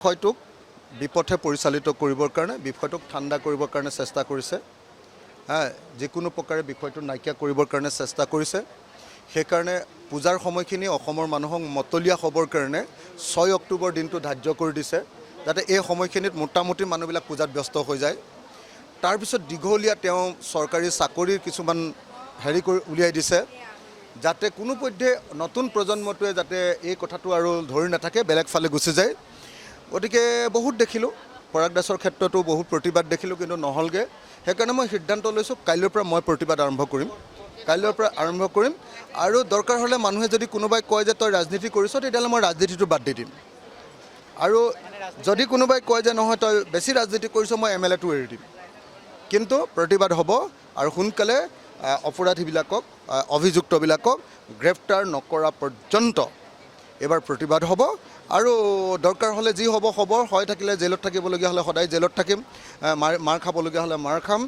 বিষয়টোক বিপথে পৰিচালিত কৰিবৰ কাৰণে বিষয়টোক ঠাণ্ডা কৰিবৰ কাৰণে চেষ্টা কৰিছে যিকোনো প্ৰকাৰে বিষয়টো নাইকিয়া কৰিবৰ কাৰণে চেষ্টা কৰিছে সেইকাৰণে পূজাৰ সময়খিনি অসমৰ মানুহক মতলীয়া হ'বৰ কাৰণে 6 অক্টোবৰ দিনটো ধাৰ্য কৰি দিছে যাতে এই সময়খিনিত মোটামুটি মানুহবিলাক পূজাত ব্যস্ত হৈ যায় তাৰপিছত দীঘলীয়া তেওঁ চৰকাৰী চাকৰিৰ কিছুমান হেৰি কৰি উলিয়াই দিছে যাতে কোনো পধ্যে নতুন প্ৰজন্মটোৱে যাতে এই কথাটো আৰু ধৰি নাথাকে বেলেগ ফালে গুচি যায় গতিকে বহুত দেখিলোঁ পৰাগ দাসৰ ক্ষেত্ৰতো বহুত প্ৰতিবাদ দেখিলোঁ কিন্তু নহলগে সেইকাৰণে মই সিদ্ধান্ত লৈছোঁ কাইলৈৰ পৰা মই প্ৰতিবাদ আৰম্ভ কৰিম আৰু দৰকাৰ হ'লে মানুহে যদি কোনোবাই কয় যে তই ৰাজনীতি কৰিছ তেতিয়াহ'লে মই ৰাজনীতিটো বাদ দি দিম আৰু যদি কোনোবাই কয় যে নহয় তই বেছি ৰাজনীতি কৰিছ মই MLA টো এৰি দিম কিন্তু প্ৰতিবাদ হ'ব আৰু সোনকালে অপৰাধীবিলাকক অভিযুক্তবিলাকক গ্ৰেপ্তাৰ নকৰা পৰ্যন্ত এবাৰ প্ৰতিবাদ হ'ব আৰু দৰকাৰ হ'লে যি হ'ব হয় থাকিলে জেলত থাকিবলগীয়া হ'লে সদায় জেলত থাকিম মাৰ খাবলগীয়া হ'লে মাৰ খাম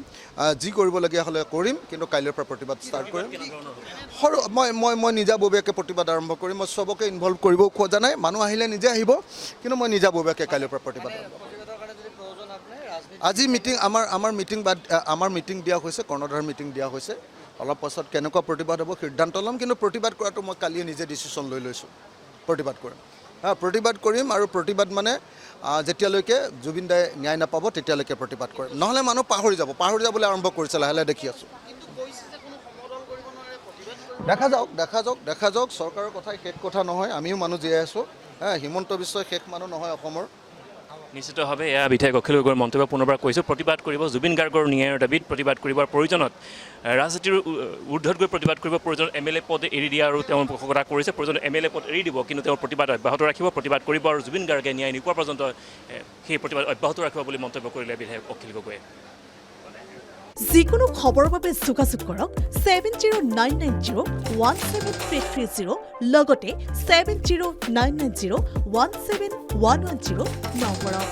যি কৰিবলগীয়া হ'লে কৰিম কিন্তু কাইলৈৰ পৰা প্ৰতিবাদ ষ্টাৰ্ট কৰিম সৰু মই নিজাববীয়াকৈ প্ৰতিবাদ আৰম্ভ কৰিম মই চবকে ইনভলভ কৰিব খোজা নাই মানুহ আহিলে নিজে আহিব কিন্তু মই নিজাববীয়াকৈ কাইলৈৰ পৰা প্ৰতিবাদ আজি মিটিং আমাৰ মিটিং দিয়া হৈছে কৰ্ণধাৰ মিটিং দিয়া হৈছে অলপ পাছত কেনেকুৱা প্ৰতিবাদ হ'ব সিদ্ধান্ত ল'ম কিন্তু প্ৰতিবাদ কৰাটো মই কালিয়ে নিজে ডিচিশ্যন লৈ লৈছোঁ প্ৰতিবাদ কৰিম আৰু প্ৰতিবাদ মানে যেতিয়ালৈকে জুবিন দাই ন্যায় নাপাব তেতিয়ালৈকে প্ৰতিবাদ কৰিম নহ'লে মানুহ পাহৰি যাবলৈ আৰম্ভ কৰিছে লাহে লাহে দেখি আছোঁ দেখা যাওক চৰকাৰৰ কথাই শেষ কথা নহয় আমিও মানুহ জীয়াই আছোঁ হিমন্ত বিশ্বই শেষ মানুহ নহয় অসমৰ নিশ্চিতভাৱে এয়া বিধায়ক অখিল গগৈৰ মন্তব্য পুনৰবাৰ কৈছোঁ প্ৰতিবাদ কৰিব জুবিন গাৰ্গৰ ন্যায়ৰ দাবীত প্ৰতিবাদ কৰিবৰ প্ৰয়োজনত ৰাজনীতিৰ ঊৰ্ধত গৈ প্ৰতিবাদ কৰিব প্ৰয়োজন MLA পদ এৰি দিয়া আৰু তেওঁ পোষকতা কৰিছে প্ৰয়োজন MLA পদ এৰি দিব কিন্তু তেওঁৰ প্ৰতিবাদ অব্যাহত ৰাখিব প্ৰতিবাদ কৰিব আৰু জুবিন গাৰ্গে ন্যায় নোপোৱা পৰ্যন্ত সেই প্ৰতিবাদ অব্যাহত ৰাখিব বুলি মন্তব্য কৰিলে বিধায়ক অখিল গগৈয়ে যিকোনো খবৰৰ বাবে যোগাযোগ কৰক 7099017330 লগতে 7099017110 নম্বৰত